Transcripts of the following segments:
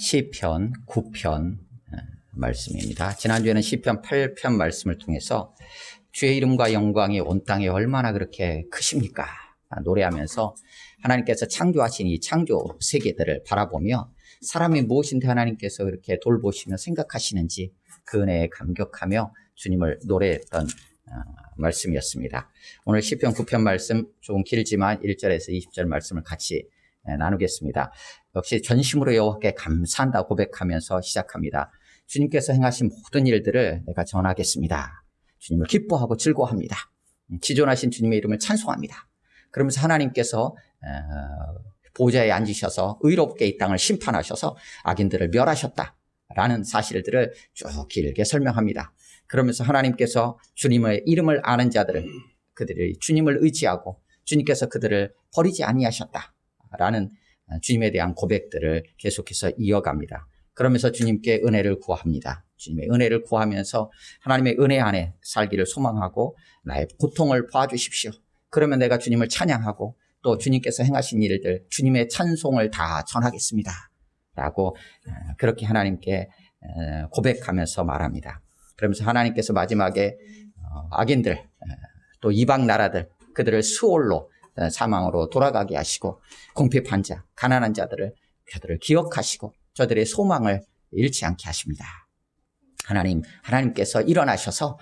시편 9편 말씀입니다. 지난주에는 시편 8편 말씀을 통해서 주의 이름과 영광이 온 땅에 얼마나 그렇게 크십니까? 노래하면서 하나님께서 창조하신 이 창조 세계들을 바라보며 사람이 무엇인데 하나님께서 그렇게 돌보시며 생각하시는지 그 은혜에 감격하며 주님을 노래했던 말씀이었습니다. 오늘 시편 9편 말씀 조금 길지만 1절에서 20절 말씀을 같이 나누겠습니다. 역시 전심으로 여호와께 감사한다 고백하면서 시작합니다. 주님께서 행하신 모든 일들을 내가 전하겠습니다. 주님을 기뻐하고 즐거워합니다. 지존하신 주님의 이름을 찬송합니다. 그러면서 하나님께서 보좌에 앉으셔서 의롭게 이 땅을 심판하셔서 악인들을 멸하셨다라는 사실들을 쭉 길게 설명합니다. 그러면서 하나님께서 주님의 이름을 아는 자들을 그들이 주님을 의지하고 주님께서 그들을 버리지 아니하셨다라는 주님에 대한 고백들을 계속해서 이어갑니다. 그러면서 주님께 은혜를 구합니다. 주님의 은혜를 구하면서 하나님의 은혜 안에 살기를 소망하고 나의 고통을 봐주십시오. 그러면 내가 주님을 찬양하고 또 주님께서 행하신 일들 주님의 찬송을 다 전하겠습니다. 라고 그렇게 하나님께 고백하면서 말합니다. 그러면서 하나님께서 마지막에 악인들 또 이방 나라들 그들을 수올로 사망으로 돌아가게 하시고 궁핍한 자 가난한 자들을 기억하시고 저들의 소망을 잃지 않게 하십니다. 하나님께서 일어나셔서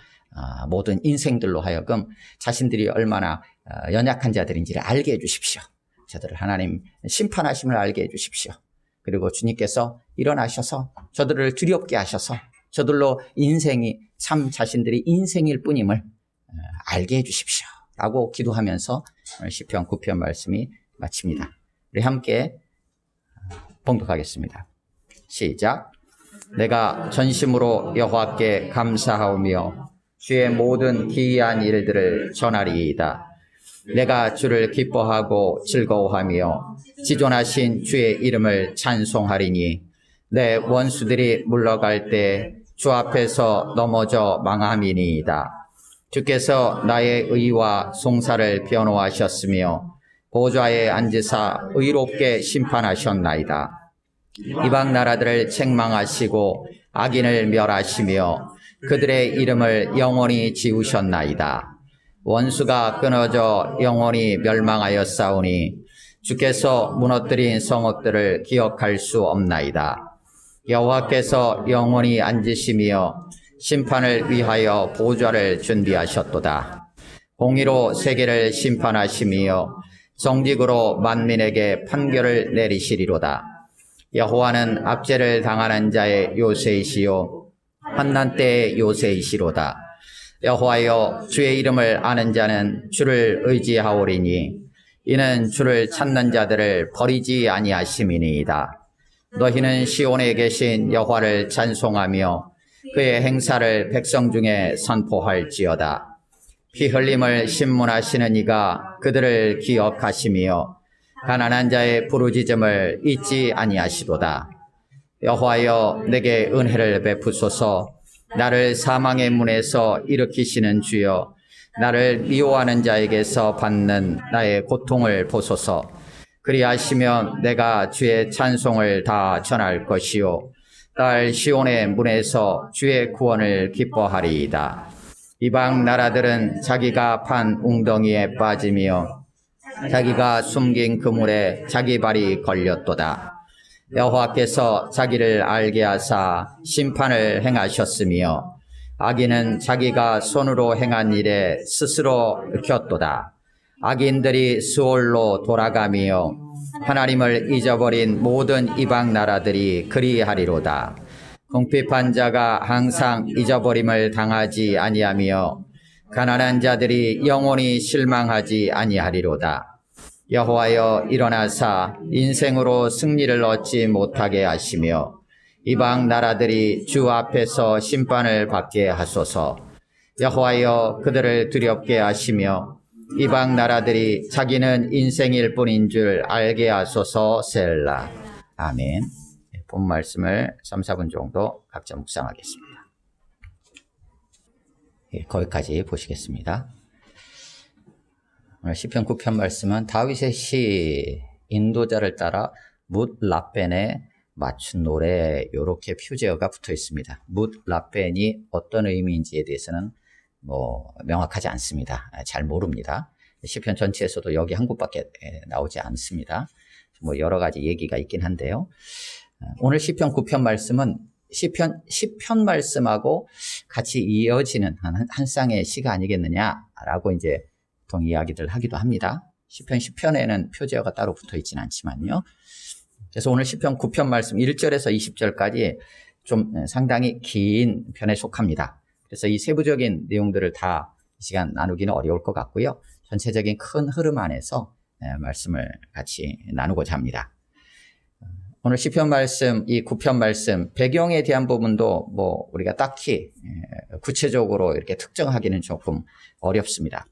모든 인생들로 하여금 자신들이 얼마나 연약한 자들인지를 알게 해주십시오. 저들을 하나님 심판하심을 알게 해주십시오. 그리고 주님께서 일어나셔서 저들을 두렵게 하셔서 저들로 인생이 참 자신들이 인생일 뿐임을 알게 해주십시오. 라고 기도하면서 시편 9편 말씀이 마칩니다. 우리 함께 봉독하겠습니다. 시작. 내가 전심으로 여호와께 감사하오며 주의 모든 기이한 일들을 전하리이다. 내가 주를 기뻐하고 즐거워하며 지존하신 주의 이름을 찬송하리니 내 원수들이 물러갈 때 주 앞에서 넘어져 망함이니이다. 주께서 나의 의와 송사를 변호하셨으며 보좌에 앉으사 의롭게 심판하셨나이다. 이방 나라들을 책망하시고 악인을 멸하시며 그들의 이름을 영원히 지우셨나이다. 원수가 끊어져 영원히 멸망하였사오니 주께서 무너뜨린 성읍들을 기억할 수 없나이다. 여호와께서 영원히 앉으시며 심판을 위하여 보좌를 준비하셨도다. 공의로 세계를 심판하시며 정직으로 만민에게 판결을 내리시리로다. 여호와는 압제를 당하는 자의 요새이시요 환난 때의 요새이시로다. 여호와여 주의 이름을 아는 자는 주를 의지하오리니 이는 주를 찾는 자들을 버리지 아니하심이니이다. 너희는 시온에 계신 여호와를 찬송하며 그의 행사를 백성 중에 선포할지어다. 피 흘림을 신문하시는 이가 그들을 기억하시며 가난한 자의 부르짖음을 잊지 아니하시도다. 여호와여 내게 은혜를 베푸소서. 나를 사망의 문에서 일으키시는 주여 나를 미워하는 자에게서 받는 나의 고통을 보소서. 그리하시면 내가 주의 찬송을 다 전할 것이요 딸 시온의 문에서 주의 구원을 기뻐하리이다. 이방 나라들은 자기가 판 웅덩이에 빠지며 자기가 숨긴 그물에 자기 발이 걸렸도다. 여호와께서 자기를 알게 하사 심판을 행하셨으며 악인은 자기가 손으로 행한 일에 스스로 얽혔도다. 악인들이 수올로 돌아가며 하나님을 잊어버린 모든 이방 나라들이 그리하리로다. 궁핍한 자가 항상 잊어버림을 당하지 아니하며 가난한 자들이 영원히 실망하지 아니하리로다. 여호와여 일어나사 인생으로 승리를 얻지 못하게 하시며 이방 나라들이 주 앞에서 심판을 받게 하소서. 여호와여 그들을 두렵게 하시며 이방 나라들이 자기는 인생일 뿐인 줄 알게 하소서. 셀라. 아멘. 본 말씀을 3, 4분 정도 각자 묵상하겠습니다. 거기까지 보시겠습니다. 오늘 시편 9편 말씀은 다윗의 시 인도자를 따라 뭇 라벤의 맞춘 노래 이렇게 표제어가 붙어 있습니다. 뭇 라펜이 어떤 의미인지에 대해서는 뭐 명확하지 않습니다. 잘 모릅니다. 시편 전체에서도 여기 한 곳밖에 나오지 않습니다. 뭐 여러 가지 얘기가 있긴 한데요. 오늘 시편 9편 말씀은 시편 10편 말씀하고 같이 이어지는 한 쌍의 시가 아니겠느냐라고 이제 보통 이야기들 하기도 합니다. 시편 10편에는 표제어가 따로 붙어 있지는 않지만요. 그래서 오늘 시편 9편 말씀 1절에서 20절까지 좀 상당히 긴 편에 속합니다. 그래서 이 세부적인 내용들을 다 이 시간 나누기는 어려울 것 같고요. 전체적인 큰 흐름 안에서 말씀을 같이 나누고자 합니다. 오늘 시편 말씀, 이 9편 말씀, 배경에 대한 부분도 뭐 우리가 딱히 구체적으로 이렇게 특정하기는 조금 어렵습니다.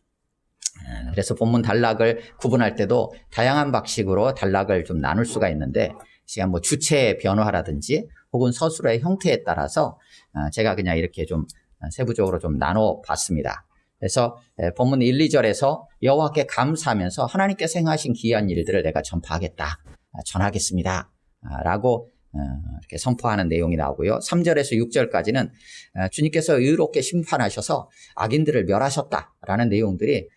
그래서 본문 단락을 구분할 때도 다양한 방식으로 단락을 좀 나눌 수가 있는데, 시간 뭐 주체의 변화라든지 혹은 서술의 형태에 따라서 제가 그냥 이렇게 좀 세부적으로 좀 나눠 봤습니다. 그래서 본문 1, 2절에서 여호와께 감사하면서 하나님께서 행하신 기이한 일들을 내가 전파하겠다, 전하겠습니다 라고 이렇게 선포하는 내용이 나오고요. 3절에서 6절까지는 주님께서 의롭게 심판하셔서 악인들을 멸하셨다라는 내용들이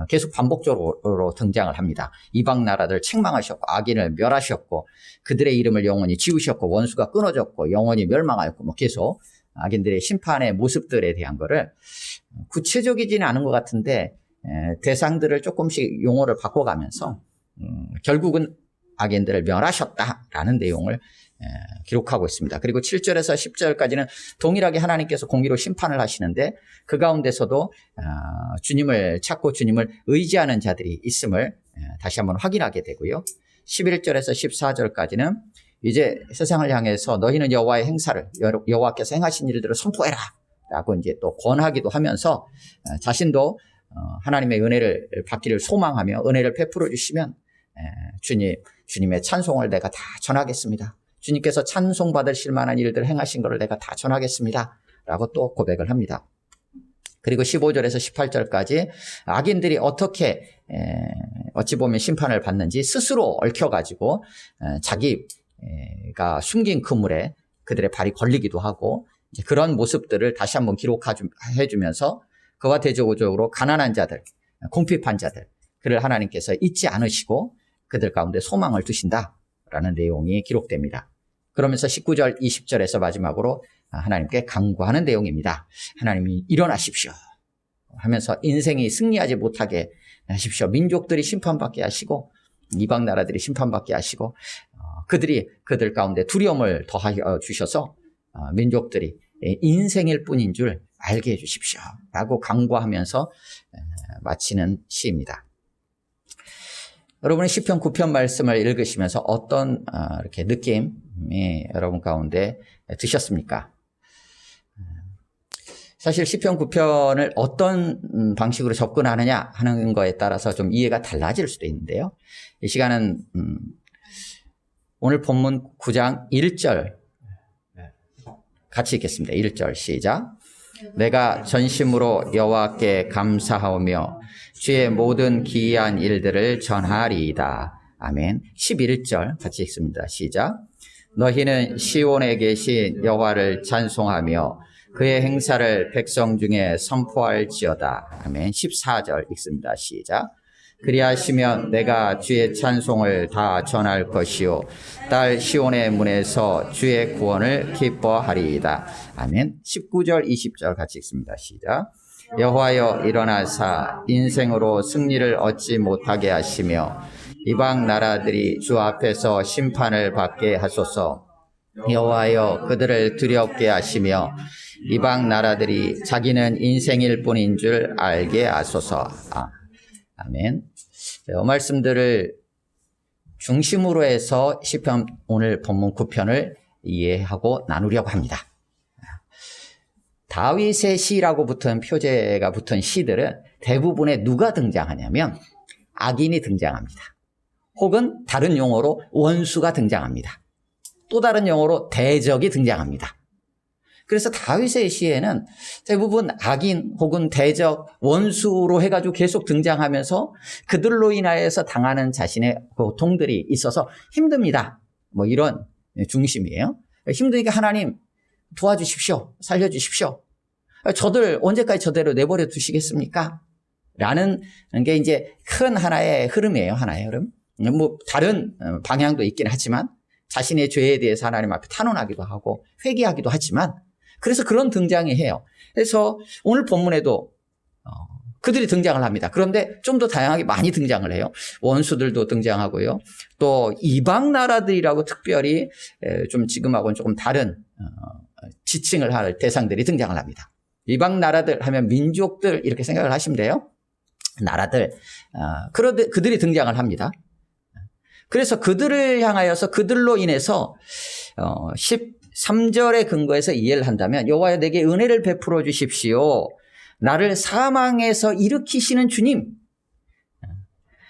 계속 반복적으로 등장을 합니다. 이방 나라들 책망하셨고 악인을 멸하셨고 그들의 이름을 영원히 지우셨고 원수가 끊어졌고 영원히 멸망하였고 뭐 계속 악인들의 심판의 모습들에 대한 거를 구체적이지는 않은 것 같은데 대상들을 조금씩 용어를 바꿔가면서 결국은 악인들을 멸하셨다라는 내용을 기록하고 있습니다. 그리고 7절에서 10절까지는 동일하게 하나님께서 공의로 심판을 하시는데 그 가운데서도 주님을 찾고 주님을 의지하는 자들이 있음을 다시 한번 확인하게 되고요. 11절에서 14절까지는 이제 세상을 향해서 너희는 여호와의 행사를, 여호와께서 행하신 일들을 선포해라 라고 이제 또 권하기도 하면서 자신도 하나님의 은혜를 받기를 소망하며 은혜를 베풀어 주시면 주님의 찬송을 내가 다 전하겠습니다. 주님께서 찬송받으실 만한 일들을 행하신 것을 내가 다 전하겠습니다 라고 또 고백을 합니다. 그리고 15절에서 18절까지 악인들이 어떻게 어찌 보면 심판을 받는지 스스로 얽혀가지고 자기가 숨긴 그물에 그들의 발이 걸리기도 하고 그런 모습들을 다시 한번 기록해 주면서 그와 대조적으로 가난한 자들, 궁핍한 자들, 그를 하나님께서 잊지 않으시고 그들 가운데 소망을 두신다라는 내용이 기록됩니다. 그러면서 19절, 20절에서 마지막으로 하나님께 간구하는 내용입니다. 하나님이 일어나십시오 하면서 인생이 승리하지 못하게 하십시오. 민족들이 심판받게 하시고 이방 나라들이 심판받게 하시고 그들 가운데 두려움을 더하여 주셔서 민족들이 인생일 뿐인 줄 알게 해주십시오 라고 간구하면서 마치는 시입니다. 여러분의 시편 9편 말씀을 읽으시면서 어떤 이렇게 느낌이 여러분 가운데 드셨습니까? 사실 시편 9편을 어떤 방식으로 접근하느냐 하는 거에 따라서 좀 이해가 달라질 수도 있는데요. 이 시간은 오늘 본문 9장 1절 같이 읽겠습니다. 1절 시작. 내가 전심으로 여호와께 감사하오며 주의 모든 기이한 일들을 전하리이다. 아멘. 11절 같이 읽습니다. 시작. 너희는 시온에 계신 여호와를 찬송하며 그의 행사를 백성 중에 선포할지어다. 아멘. 14절 읽습니다. 시작. 그리하시면 내가 주의 찬송을 다 전할 것이요 딸 시온의 문에서 주의 구원을 기뻐하리이다. 아멘. 19절 20절 같이 읽습니다. 시작. 여호와여 일어나사 인생으로 승리를 얻지 못하게 하시며 이방 나라들이 주 앞에서 심판을 받게 하소서. 여호와여 그들을 두렵게 하시며 이방 나라들이 자기는 인생일 뿐인 줄 알게 하소서. 아멘. 이 말씀들을 중심으로 해서 시편 오늘 본문 9편을 이해하고 나누려고 합니다. 다윗의 시라고 붙은 표제가 붙은 시들은 대부분에 누가 등장하냐면 악인이 등장합니다. 혹은 다른 용어로 원수가 등장합니다. 또 다른 용어로 대적이 등장합니다. 그래서 다윗의 시에는 대부분 악인 혹은 대적, 원수로 해가지고 계속 등장하면서 그들로 인하여서 당하는 자신의 고통들이 있어서 힘듭니다. 뭐 이런 중심이에요. 힘드니까 하나님 도와주십시오. 살려주십시오. 저들 언제까지 저대로 내버려 두시겠습니까? 라는 게 이제 큰 하나의 흐름이에요. 하나의 흐름. 뭐 다른 방향도 있긴 하지만 자신의 죄에 대해서 하나님 앞에 탄원하기도 하고 회개하기도 하지만 그래서 그런 등장이 해요. 그래서 오늘 본문에도 그들이 등장을 합니다. 그런데 좀 더 다양하게 많이 등장을 해요. 원수들도 등장하고요. 또 이방 나라들이라고 특별히 좀 지금하고는 조금 다른 지칭을 할 대상들이 등장을 합니다. 이방 나라들 하면 민족들 이렇게 생각을 하시면 돼요. 나라들. 그런데 그들이 등장을 합니다. 그래서 그들을 향하여서 그들로 인해서 13절의 근거에서 이해를 한다면 여호와여 내게 은혜를 베풀어 주십시오. 나를 사망에서 일으키시는 주님,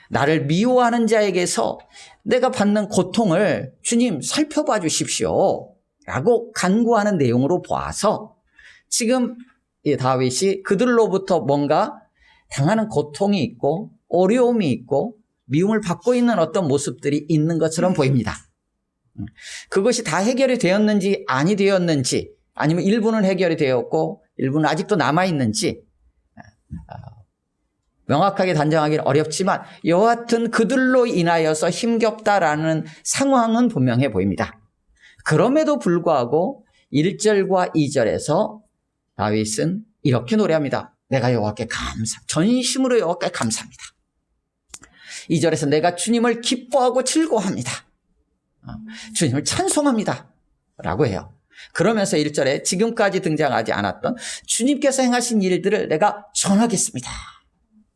나를 미워하는 자에게서 내가 받는 고통을 주님 살펴봐 주십시오 라고 간구하는 내용으로 보아서 지금 이 다윗이 그들로부터 뭔가 당하는 고통이 있고 어려움이 있고 미움을 받고 있는 어떤 모습들이 있는 것처럼 보입니다. 그것이 다 해결이 되었는지 아니 되었는지 아니면 일부는 해결이 되었고 일부는 아직도 남아있는지 명확하게 단정하기는 어렵지만 여하튼 그들로 인하여서 힘겹다라는 상황은 분명해 보입니다. 그럼에도 불구하고 1절과 2절에서 다윗은 이렇게 노래합니다. 내가 여호와께 전심으로 여호와께 감사합니다. 2절에서 내가 주님을 기뻐하고 즐거워합니다. 주님을 찬송합니다 라고 해요. 그러면서 1절에 지금까지 등장하지 않았던 주님께서 행하신 일들을 내가 전하겠습니다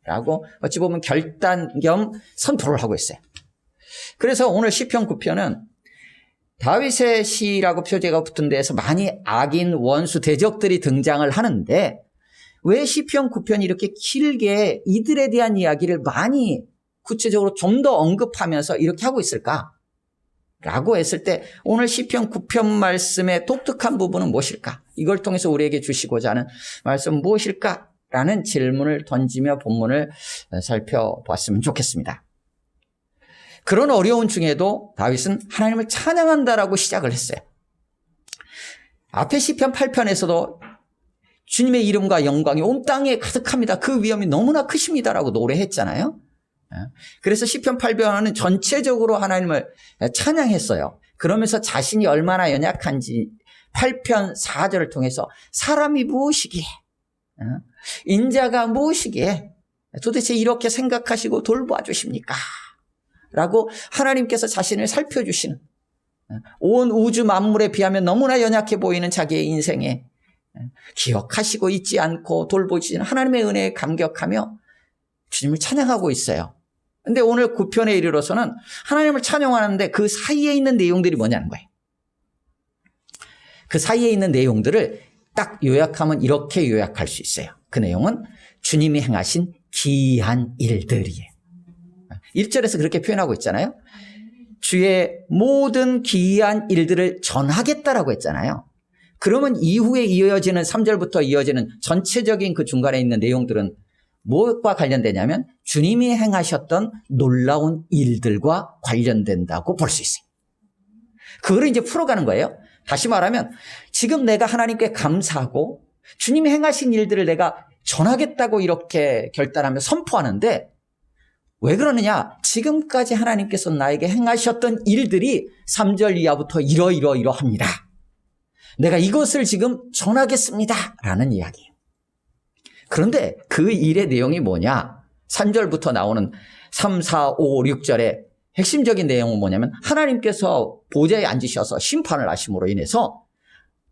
라고 어찌 보면 결단 겸 선포를 하고 있어요. 그래서 오늘 시편 9편은 다윗의 시라고 표제가 붙은 데에서 많이 악인, 원수, 대적들이 등장을 하는데 왜 시편 9편이 이렇게 길게 이들에 대한 이야기를 많이 구체적으로 좀 더 언급하면서 이렇게 하고 있을까? 라고 했을 때 오늘 시편 9편 말씀의 독특한 부분은 무엇일까? 이걸 통해서 우리에게 주시고자 하는 말씀은 무엇일까? 라는 질문을 던지며 본문을 살펴봤으면 좋겠습니다. 그런 어려운 중에도 다윗은 하나님을 찬양한다라고 시작을 했어요. 앞에 시편 8편에서도 주님의 이름과 영광이 온 땅에 가득합니다. 그 위엄이 너무나 크십니다라고 노래했잖아요. 그래서 시편 8편은 전체적으로 하나님을 찬양했어요. 그러면서 자신이 얼마나 연약한지 8편 4절을 통해서 사람이 무엇이기에 인자가 무엇이기에 도대체 이렇게 생각하시고 돌봐 주십니까? 라고 하나님께서 자신을 살펴주시는 온 우주 만물에 비하면 너무나 연약해 보이는 자기의 인생에 기억하시고 있지 않고 돌보시는 하나님의 은혜에 감격하며 주님을 찬양하고 있어요. 근데 오늘 9편에 이르러서는 하나님을 찬양하는데 그 사이에 있는 내용들이 뭐냐는 거예요. 그 사이에 있는 내용들을 딱 요약하면 이렇게 요약할 수 있어요. 그 내용은 주님이 행하신 기이한 일들이에요. 1절에서 그렇게 표현하고 있잖아요. 주의 모든 기이한 일들을 전하겠다라고 했잖아요. 그러면 이후에 이어지는 3절부터 이어지는 전체적인 그 중간에 있는 내용들은 무엇과 관련되냐면 주님이 행하셨던 놀라운 일들과 관련된다고 볼 수 있어요. 그거를 이제 풀어가는 거예요. 다시 말하면 지금 내가 하나님께 감사하고 주님이 행하신 일들을 내가 전하겠다고 이렇게 결단하며 선포하는데 왜 그러느냐? 지금까지 하나님께서 나에게 행하셨던 일들이 3절 이하부터 이러이러합니다. 내가 이것을 지금 전하겠습니다 라는 이야기예요. 그런데 그 일의 내용이 뭐냐? 3절부터 나오는 3, 4, 5, 6절의 핵심적인 내용은 뭐냐면 하나님께서 보좌에 앉으셔서 심판을 하심으로 인해서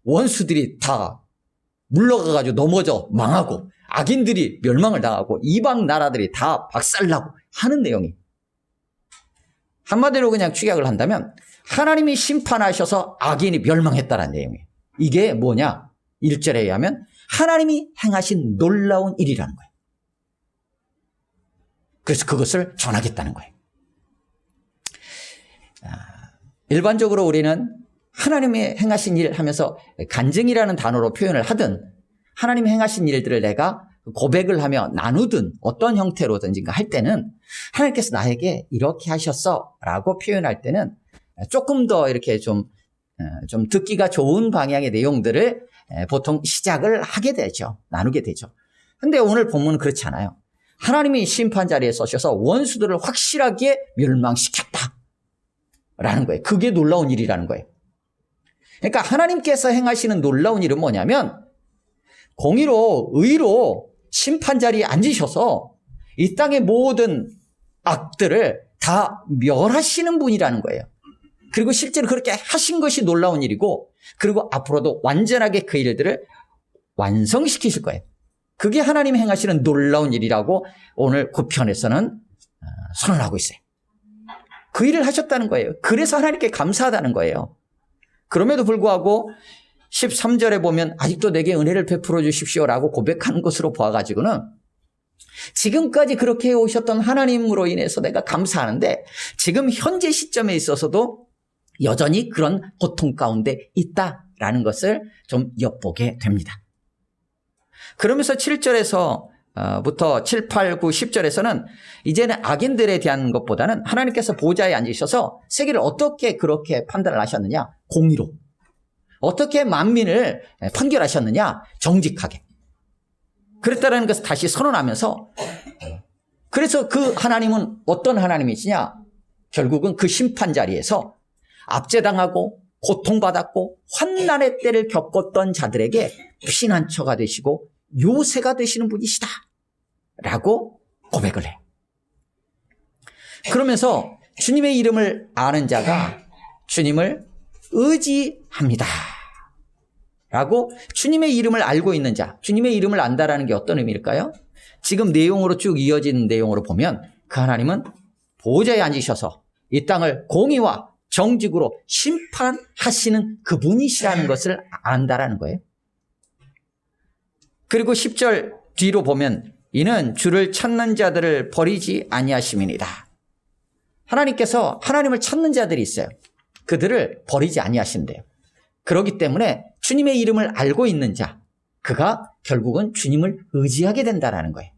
원수들이 다 물러가가지고 넘어져 망하고 악인들이 멸망을 당하고 이방 나라들이 다 박살나고 하는 내용이 한마디로 그냥 축약을 한다면 하나님이 심판하셔서 악인이 멸망했다는 내용이에요. 이게 뭐냐? 1절에 의하면 하나님이 행하신 놀라운 일이라는 거예요. 그래서 그것을 전하겠다는 거예요. 일반적으로 우리는 하나님이 행하신 일 하면서 간증이라는 단어로 표현을 하든 하나님이 행하신 일들을 내가 고백을 하며 나누든 어떤 형태로든지 할 때는 하나님께서 나에게 이렇게 하셨어 라고 표현할 때는 조금 더 이렇게 좀 좀 듣기가 좋은 방향의 내용들을 보통 시작을 하게 되죠. 나누게 되죠. 근데 오늘 본문은 그렇지 않아요. 하나님이 심판 자리에 서셔서 원수들을 확실하게 멸망시켰다 라는 거예요. 그게 놀라운 일이라는 거예요. 그러니까 하나님께서 행하시는 놀라운 일은 뭐냐면 공의로 의로 심판 자리에 앉으셔서 이 땅의 모든 악들을 다 멸하시는 분이라는 거예요. 그리고 실제로 그렇게 하신 것이 놀라운 일이고, 그리고 앞으로도 완전하게 그 일들을 완성시키실 거예요. 그게 하나님이 행하시는 놀라운 일이라고 오늘 9편에서는 선언하고 있어요. 그 일을 하셨다는 거예요. 그래서 하나님께 감사하다는 거예요. 그럼에도 불구하고 13절에 보면 아직도 내게 은혜를 베풀어 주십시오라고 고백하는 것으로 보아가지고는 지금까지 그렇게 해오셨던 하나님으로 인해서 내가 감사하는데 지금 현재 시점에 있어서도 여전히 그런 고통 가운데 있다라는 것을 좀 엿보게 됩니다. 그러면서 7절에서 부터 7, 8, 9, 10절에서는 이제는 악인들에 대한 것보다는 하나님께서 보좌에 앉으셔서 세계를 어떻게 그렇게 판단을 하셨느냐? 공의로. 어떻게 만민을 판결하셨느냐? 정직하게. 그랬다라는 것을 다시 선언하면서, 그래서 그 하나님은 어떤 하나님이시냐? 결국은 그 심판 자리에서 압제당하고 고통받았고 환난의 때를 겪었던 자들에게 피난처가 되시고 요새가 되시는 분이시다 라고 고백을 해요. 그러면서 주님의 이름을 아는 자가 주님을 의지합니다 라고, 주님의 이름을 알고 있는 자, 주님의 이름을 안다라는 게 어떤 의미일까요? 지금 내용으로 쭉 이어진 내용으로 보면 그 하나님은 보좌에 앉으셔서 이 땅을 공의와 정직으로 심판하시는 그분이시라는 것을 안다라는 거예요. 그리고 10절 뒤로 보면 이는 주를 찾는 자들을 버리지 아니하심이니이다. 하나님께서 하나님을 찾는 자들이 있어요. 그들을 버리지 아니하신대요. 그렇기 때문에 주님의 이름을 알고 있는 자, 그가 결국은 주님을 의지하게 된다는 거예요.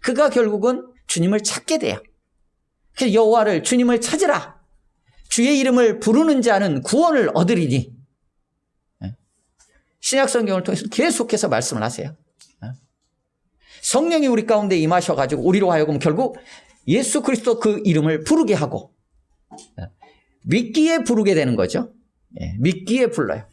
그가 결국은 주님을 찾게 돼요. 그래서 여호와를, 주님을 찾으라. 주의 이름을 부르는 자는 구원을 얻으리니. 신약 성경을 통해서 계속해서 말씀을 하세요. 성령이 우리 가운데 임하셔가지고 우리로 하여금 결국 예수 그리스도 그 이름을 부르게 하고 믿기에 부르게 되는 거죠. 믿기에 불러요.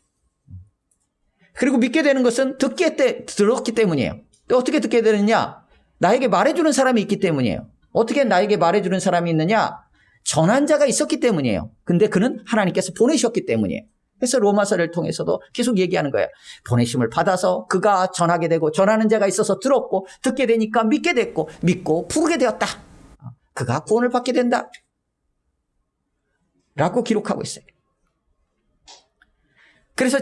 그리고 믿게 되는 것은 들었기 때문이에요. 또 어떻게 듣게 되느냐? 나에게 말해주는 사람이 있기 때문이에요. 어떻게 나에게 말해주는 사람이 있느냐? 전한 자가 있었기 때문이에요. 근데 그는 하나님께서 보내셨기 때문이에요. 그래서 로마서를 통해서도 계속 얘기하는 거예요. 보내심을 받아서 그가 전하게 되고, 전하는 자가 있어서 들었고, 듣게 되니까 믿게 됐고, 믿고 부르게 되었다. 그가 구원을 받게 된다 라고 기록하고 있어요. 그래서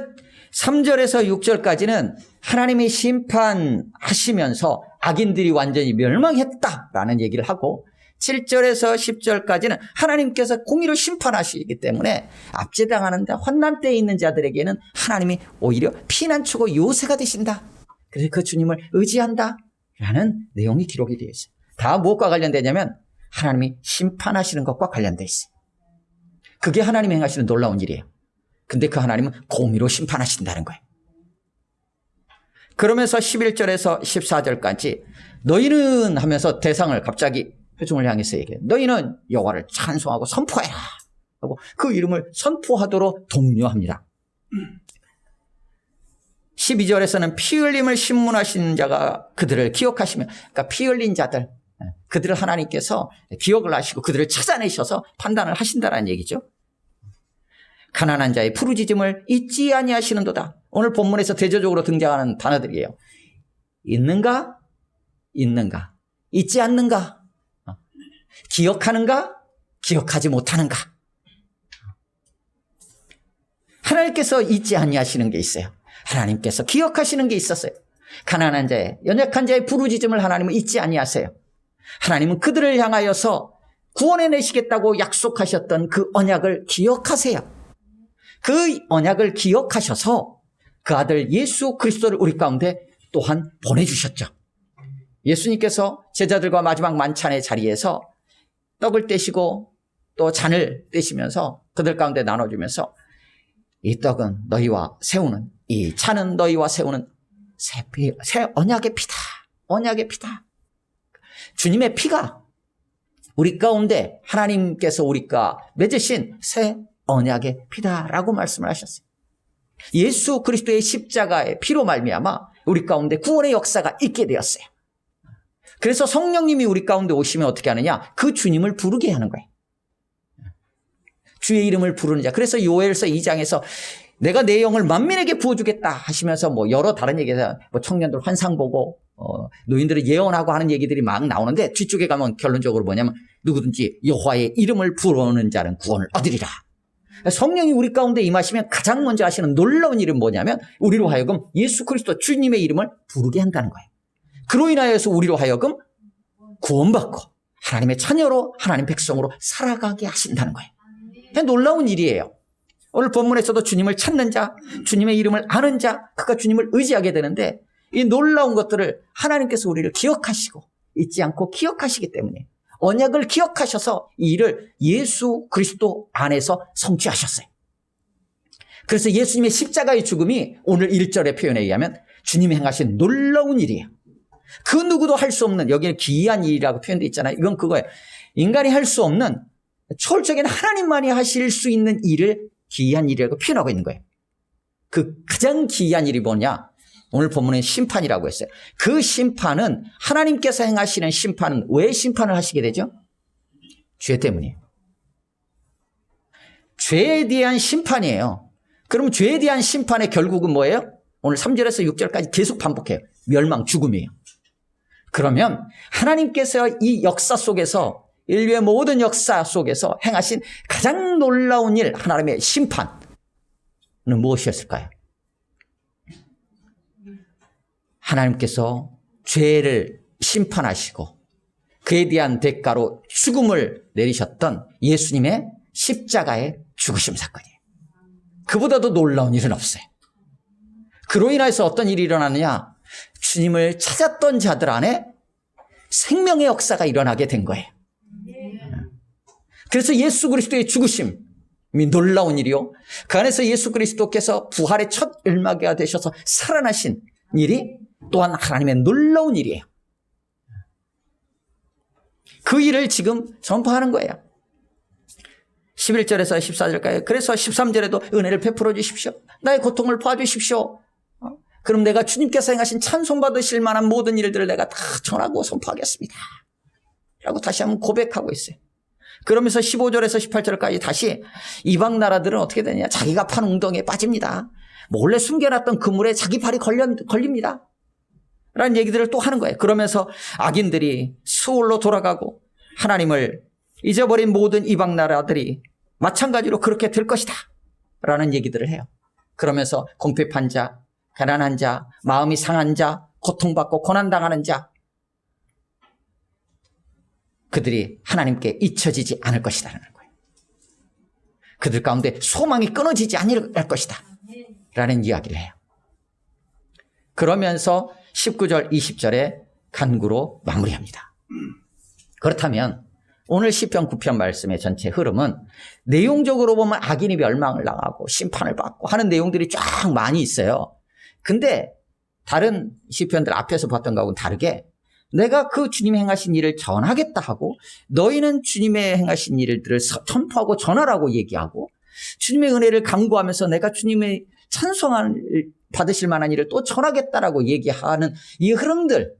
3절에서 6절까지는 하나님이 심판하시면서 악인들이 완전히 멸망했다라는 얘기를 하고, 7절에서 10절까지는 하나님께서 공의로 심판하시기 때문에 압제당하는데 환난 때에 있는 자들에게는 하나님이 오히려 피난처고 요새가 되신다. 그래서 그 주님을 의지한다 라는 내용이 기록이 되어 있어요. 다 무엇과 관련되냐면 하나님이 심판하시는 것과 관련되어 있어요. 그게 하나님이 행하시는 놀라운 일이에요. 근데 그 하나님은 공의로 심판하신다는 거예요. 그러면서 11절에서 14절까지 너희는 하면서 대상을 갑자기 회중을 향해서 얘기해요. 너희는 여호와를 찬송하고 선포해라 하고 그 이름을 선포하도록 독려합니다. 12절에서는 피 흘림을 신문하신 자가 그들을 기억하시며, 그러니까 피 흘린 자들, 그들을 하나님께서 기억을 하시고 그들을 찾아내셔서 판단을 하신다라는 얘기죠. 가난한 자의 부르짖음을 잊지 아니하시는도다. 오늘 본문에서 대조적으로 등장하는 단어들이에요. 있는가? 있는가? 잊지 않는가? 기억하는가? 기억하지 못하는가? 하나님께서 잊지 아니하시는 게 있어요. 하나님께서 기억하시는 게 있었어요. 가난한 자의, 연약한 자의 부르짖음을 하나님은 잊지 아니하세요. 하나님은 그들을 향하여서 구원해내시겠다고 약속하셨던 그 언약을 기억하세요. 그 언약을 기억하셔서 그 아들 예수 그리스도를 우리 가운데 또한 보내주셨죠. 예수님께서 제자들과 마지막 만찬의 자리에서 떡을 떼시고 또 잔을 떼시면서 그들 가운데 나눠주면서 이 떡은 너희와 세우는, 이 차는 너희와 세우는 새 언약의 피다. 언약의 피다. 주님의 피가 우리 가운데 하나님께서 우리가 맺으신 새 언약의 피다라고 말씀을 하셨어요. 예수 그리스도의 십자가의 피로 말미암아 우리 가운데 구원의 역사가 있게 되었어요. 그래서 성령님이 우리 가운데 오시면 어떻게 하느냐? 그 주님을 부르게 하는 거예요. 주의 이름을 부르는 자. 그래서 요엘서 2장에서 내가 내 영을 만민에게 부어주겠다 하시면서 뭐 여러 다른 얘기에서 뭐 청년들 환상 보고 노인들을 예언하고 하는 얘기들이 막 나오는데 뒤쪽에 가면 결론적으로 뭐냐면 누구든지 여호와의 이름을 부르는 자는 구원을 얻으리라. 성령이 우리 가운데 임하시면 가장 먼저 하시는 놀라운 일은 뭐냐면 우리로 하여금 예수 그리스도 주님의 이름을 부르게 한다는 거예요. 그로 인하여서 우리로 하여금 구원받고 하나님의 자녀로 하나님 백성으로 살아가게 하신다는 거예요. 놀라운 일이에요. 오늘 본문에서도 주님을 찾는 자, 주님의 이름을 아는 자, 그가 주님을 의지하게 되는데 이 놀라운 것들을 하나님께서 우리를 기억하시고 잊지 않고 기억하시기 때문에 언약을 기억하셔서 이 일을 예수 그리스도 안에서 성취하셨어요. 그래서 예수님의 십자가의 죽음이 오늘 1절의 표현에 의하면 주님이 행하신 놀라운 일이에요. 그 누구도 할 수 없는, 여기는 기이한 일이라고 표현되어 있잖아요. 이건 그거예요. 인간이 할 수 없는 초월적인 하나님만이 하실 수 있는 일을 기이한 일이라고 표현하고 있는 거예요. 그 가장 기이한 일이 뭐냐? 오늘 본문에 심판이라고 했어요. 그 심판은 하나님께서 행하시는 심판은 왜 심판을 하시게 되죠? 죄 때문이에요. 죄에 대한 심판이에요. 그럼 죄에 대한 심판의 결국은 뭐예요? 오늘 3절에서 6절까지 계속 반복해요. 멸망, 죽음이에요. 그러면 하나님께서 이 역사 속에서 인류의 모든 역사 속에서 행하신 가장 놀라운 일, 하나님의 심판은 무엇이었을까요? 하나님께서 죄를 심판하시고 그에 대한 대가로 죽음을 내리셨던 예수님의 십자가의 죽으심 사건이에요. 그보다도 놀라운 일은 없어요. 그로 인해서 어떤 일이 일어나느냐? 주님을 찾았던 자들 안에 생명의 역사가 일어나게 된 거예요. 그래서 예수 그리스도의 죽으심이 놀라운 일이요. 그 안에서 예수 그리스도께서 부활의 첫 일마가 되셔서 살아나신 일이 또한 하나님의 놀라운 일이에요. 그 일을 지금 선포하는 거예요. 11절에서 14절까지. 그래서 13절에도 은혜를 베풀어 주십시오. 나의 고통을 봐주십시오. 그럼 내가 주님께서 행하신 찬송받으실 만한 모든 일들을 내가 다 전하고 선포하겠습니다. 라고 다시 한번 고백하고 있어요. 그러면서 15절에서 18절까지 다시 이방 나라들은 어떻게 되냐? 자기가 판 웅덩이에 빠집니다. 몰래 숨겨놨던 그물에 자기 발이 걸립니다. 라는 얘기들을 또 하는 거예요. 그러면서 악인들이 수월로 돌아가고 하나님을 잊어버린 모든 이방 나라들이 마찬가지로 그렇게 될 것이다. 라는 얘기들을 해요. 그러면서 궁핍한 자, 가난한 자, 마음이 상한 자, 고통받고 고난당하는 자, 그들이 하나님께 잊혀지지 않을 것이다라는 거예요. 그들 가운데 소망이 끊어지지 않을 것이다 라는 이야기를 해요. 그러면서 19절 20절에 간구로 마무리합니다. 그렇다면 오늘 시편 9편 말씀의 전체 흐름은 내용적으로 보면 악인이 멸망을 당하고 심판을 받고 하는 내용들이 쫙 많이 있어요. 근데 다른 시편들 앞에서 봤던 거하고는 다르게 내가 그 주님이 행하신 일을 전하겠다 하고 너희는 주님의 행하신 일들을 선포하고 전하라고 얘기하고 주님의 은혜를 강구하면서 내가 주님의 찬송을 받으실 만한 일을 또 전하겠다라고 얘기하는 이 흐름들을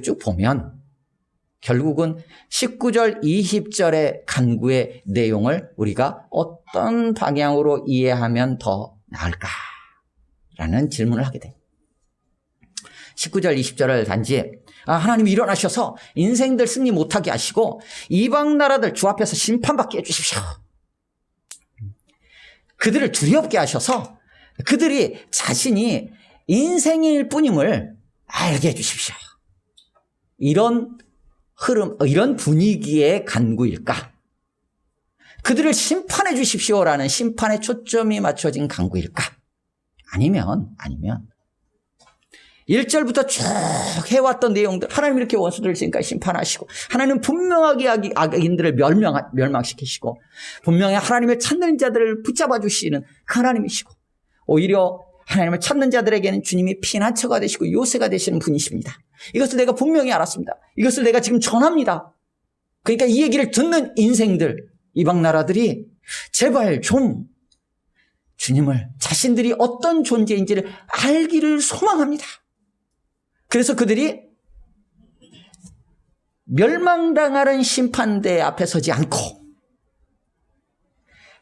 쭉 보면 결국은 19절 20절의 간구의 내용을 우리가 어떤 방향으로 이해하면 더 나을까라는 질문을 하게 돼요. 19절 20절을 단지 하나님 일어나셔서 인생들 승리 못하게 하시고 이방 나라들 주 앞에서 심판받게 해주십시오. 그들을 두렵게 하셔서 그들이 자신이 인생일 뿐임을 알게 해주십시오. 이런 흐름, 이런 분위기의 간구일까? 그들을 심판해 주십시오라는 심판의 초점이 맞춰진 간구일까? 아니면 1절부터 쭉 해왔던 내용들, 하나님 이렇게 원수들을 지금까지 심판하시고, 하나님은 분명하게 악인들을 멸망시키시고, 분명히 하나님을 찾는 자들을 붙잡아 주시는 그 하나님이시고, 오히려 하나님을 찾는 자들에게는 주님이 피난처가 되시고 요새가 되시는 분이십니다. 이것을 내가 분명히 알았습니다. 이것을 내가 지금 전합니다. 그러니까 이 얘기를 듣는 인생들, 이방 나라들이 제발 좀 주님을, 자신들이 어떤 존재인지를 알기를 소망합니다. 그래서 그들이 멸망당하는 심판대 앞에 서지 않고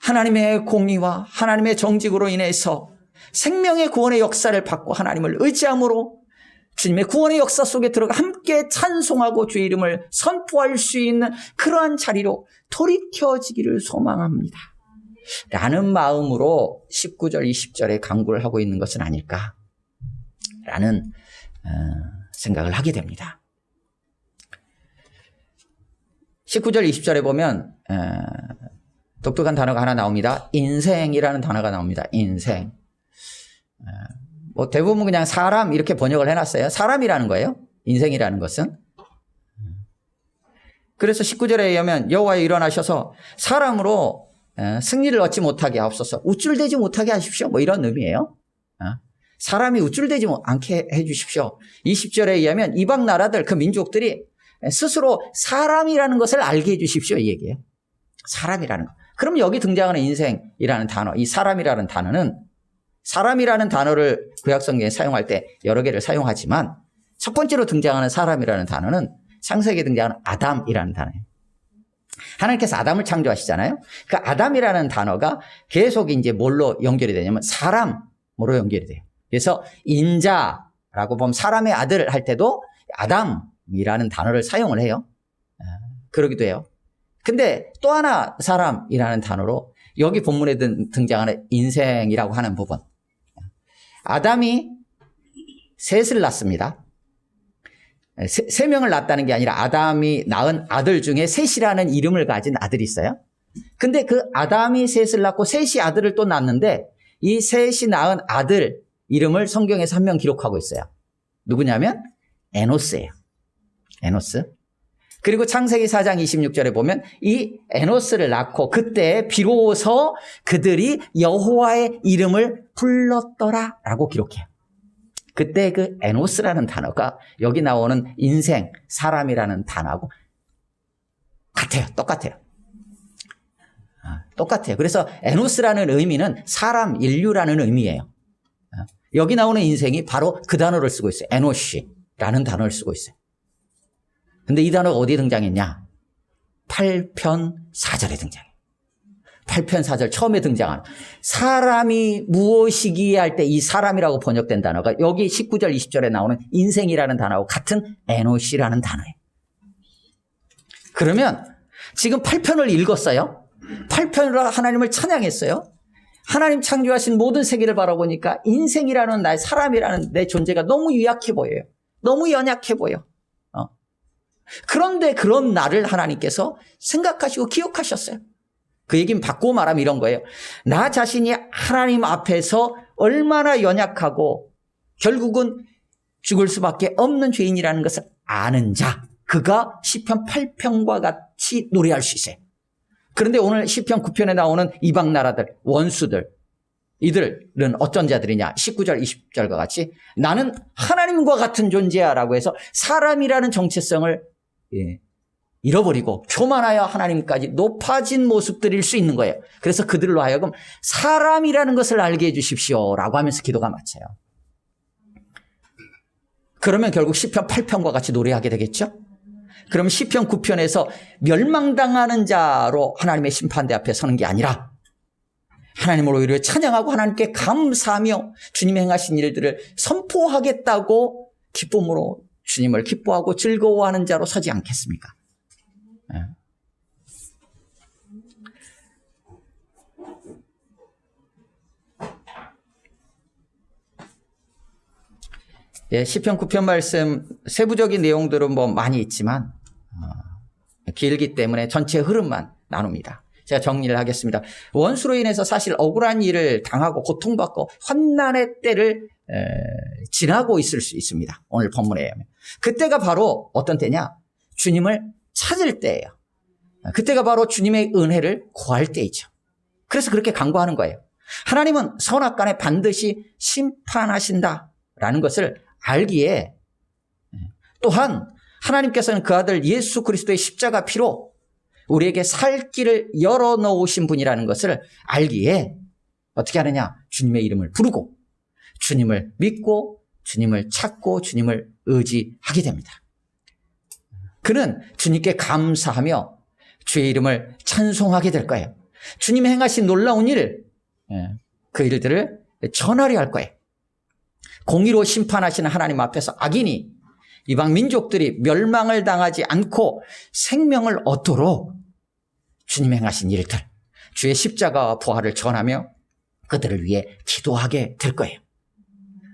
하나님의 공의와 하나님의 정직으로 인해서 생명의 구원의 역사를 받고 하나님을 의지함으로 주님의 구원의 역사 속에 들어가 함께 찬송하고 주의 이름을 선포할 수 있는 그러한 자리로 돌이켜지기를 소망합니다. 라는 마음으로 19절, 20절에 강구를 하고 있는 것은 아닐까 라는 생각을 하게 됩니다. 19절, 20절에 보면 독특한 단어가 하나 나옵니다. 인생이라는 단어가 나옵니다. 인생. 뭐 대부분 그냥 사람 이렇게 번역을 해놨어요. 사람이라는 거예요. 인생이라는 것은. 그래서 19절에 의하면 여호와여 일어나셔서 사람으로 승리를 얻지 못하게 하옵소서. 우쭐대지 못하게 하십시오. 뭐 이런 의미예요. 사람이 우쭐대지 않게 해 주십시오. 20절에 의하면 이방 나라들, 그 민족들이 스스로 사람이라는 것을 알게 해 주십시오. 이 얘기예요. 사람이라는 거. 그럼 여기 등장하는 인생이라는 단어, 이 사람이라는 단어는, 사람이라는 단어를 구약성경에 사용할 때 여러 개를 사용하지만 첫 번째로 등장하는 사람이라는 단어는 창세기에 등장하는 아담이라는 단어예요. 하나님께서 아담을 창조하시잖아요. 그 아담이라는 단어가 계속 이제 뭘로 연결이 되냐면 사람으로 연결이 돼요. 그래서 인자라고 보면 사람의 아들 할 때도 아담이라는 단어를 사용을 해요. 그러기도 해요. 근데 또 하나 사람이라는 단어로 여기 본문에 등장하는 인생이라고 하는 부분. 아담이 셋을 낳습니다. 세 명을 낳았다는 게 아니라 아담이 낳은 아들 중에 셋이라는 이름을 가진 아들이 있어요. 근데 그 아담이 셋을 낳고 셋이 아들을 또 낳았는데 이 셋이 낳은 아들 이름을 성경에서 한 명 기록하고 있어요. 누구냐면 에노스예요. 에노스. 그리고 창세기 4장 26절에 보면 이 에노스를 낳고 그때 비로소 그들이 여호와의 이름을 불렀더라라고 기록해요. 그때 그 에노스라는 단어가 여기 나오는 인생, 사람이라는 단어하고 같아요. 똑같아요. 똑같아요. 그래서 에노스라는 의미는 사람, 인류라는 의미예요. 여기 나오는 인생이 바로 그 단어를 쓰고 있어요. 에노시라는 단어를 쓰고 있어요. 근데 이 단어가 어디에 등장했냐? 8편 4절에 등장해요. 8편 4절 처음에 등장하는 사람이 무엇이기에 할 때 이 사람이라고 번역된 단어가 여기 19절 20절에 나오는 인생이라는 단어하고 같은 에노시라는 단어예요. 그러면 지금 8편을 읽었어요. 8편으로 하나님을 찬양했어요. 하나님 창조하신 모든 세계를 바라보니까 인생이라는 나의 사람이라는 내 존재가 너무 유약해 보여요. 너무 연약해 보여. 그런데 그런 나를 하나님께서 생각하시고 기억하셨어요. 그 얘기는 바꾸고 말하면 이런 거예요. 나 자신이 하나님 앞에서 얼마나 연약하고 결국은 죽을 수밖에 없는 죄인이라는 것을 아는 자, 그가 시편 8편과 같이 노래할 수 있어요. 그런데 오늘 시편 9편에 나오는 이방 나라들, 원수들, 이들은 어떤 자들이냐? 19절, 20절과 같이 나는 하나님과 같은 존재야 라고 해서 사람이라는 정체성을 잃어버리고 교만하여 하나님까지 높아진 모습들일 수 있는 거예요. 그래서 그들로 하여금 사람이라는 것을 알게 해 주십시오 라고 하면서 기도가 마쳐요. 그러면 결국 시편 8편과 같이 노래하게 되겠죠? 그럼 시편 9편에서 멸망당하는 자로 하나님의 심판대 앞에 서는 게 아니라 하나님을 오히려 찬양하고 하나님께 감사하며 주님이 행하신 일들을 선포하겠다고 기쁨으로 주님을 기뻐하고 즐거워하는 자로 서지 않겠습니까? 시편 9편 말씀 세부적인 내용들은 뭐 많이 있지만 길기 때문에 전체 흐름만 나눕니다. 제가 정리를 하겠습니다. 원수로 인해서 사실 억울한 일을 당하고 고통받고 환난의 때를 지나고 있을 수 있습니다. 오늘 본문에 의하면. 그때가 바로 어떤 때냐? 주님을 찾을 때예요. 그때가 바로 주님의 은혜를 구할 때이죠. 그래서 그렇게 간구하는 거예요. 하나님은 선악간에 반드시 심판하신다라는 것을 알기에, 또한 하나님께서는 그 아들 예수 그리스도의 십자가 피로 우리에게 살 길을 열어놓으신 분이라는 것을 알기에 어떻게 하느냐? 주님의 이름을 부르고 주님을 믿고 주님을 찾고 주님을 의지하게 됩니다. 그는 주님께 감사하며 주의 이름을 찬송하게 될 거예요. 주님이 행하신 놀라운 일, 그 일들을 전하려 할 거예요. 공의로 심판하시는 하나님 앞에서 악인이, 이방 민족들이 멸망을 당하지 않고 생명을 얻도록 주님이 행하신 일들, 주의 십자가와 부활을 전하며 그들을 위해 기도하게 될 거예요.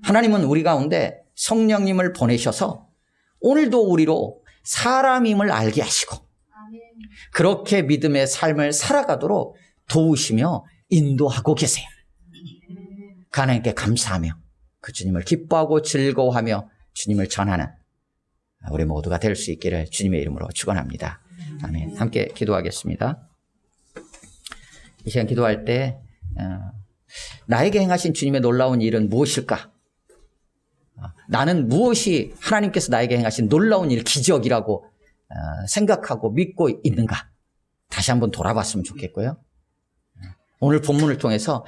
하나님은 우리 가운데 성령님을 보내셔서 오늘도 우리로 사람임을 알게 하시고 그렇게 믿음의 삶을 살아가도록 도우시며 인도하고 계세요. 그 하나님께 감사하며 그 주님을 기뻐하고 즐거워하며 주님을 전하는 우리 모두가 될 수 있기를 주님의 이름으로 축원합니다. 아멘. 함께 기도하겠습니다. 이 시간 기도할 때 나에게 행하신 주님의 놀라운 일은 무엇일까? 나는 무엇이 하나님께서 나에게 행하신 놀라운 일, 기적이라고 생각하고 믿고 있는가? 다시 한번 돌아봤으면 좋겠고요. 오늘 본문을 통해서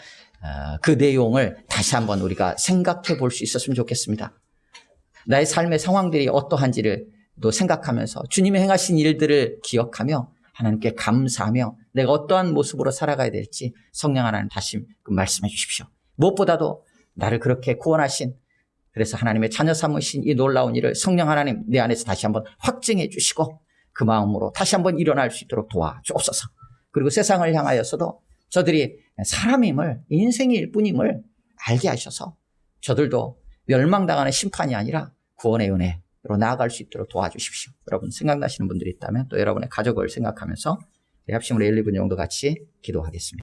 그 내용을 다시 한번 우리가 생각해 볼 수 있었으면 좋겠습니다. 나의 삶의 상황들이 어떠한지를 또 생각하면서 주님이 행하신 일들을 기억하며 하나님께 감사하며 내가 어떠한 모습으로 살아가야 될지 성령 하나님 다시 말씀해 주십시오. 무엇보다도 나를 그렇게 구원하신, 그래서 하나님의 자녀 삼으신 이 놀라운 일을 성령 하나님 내 안에서 다시 한번 확증해 주시고 그 마음으로 다시 한번 일어날 수 있도록 도와주옵소서. 그리고 세상을 향하여서도 저들이 사람임을, 인생일 뿐임을 알게 하셔서 저들도 멸망당하는 심판이 아니라 구원의 은혜로 나아갈 수 있도록 도와주십시오. 여러분 생각나시는 분들이 있다면 또 여러분의 가족을 생각하면서 합심으로 1, 2분 정도 같이 기도하겠습니다.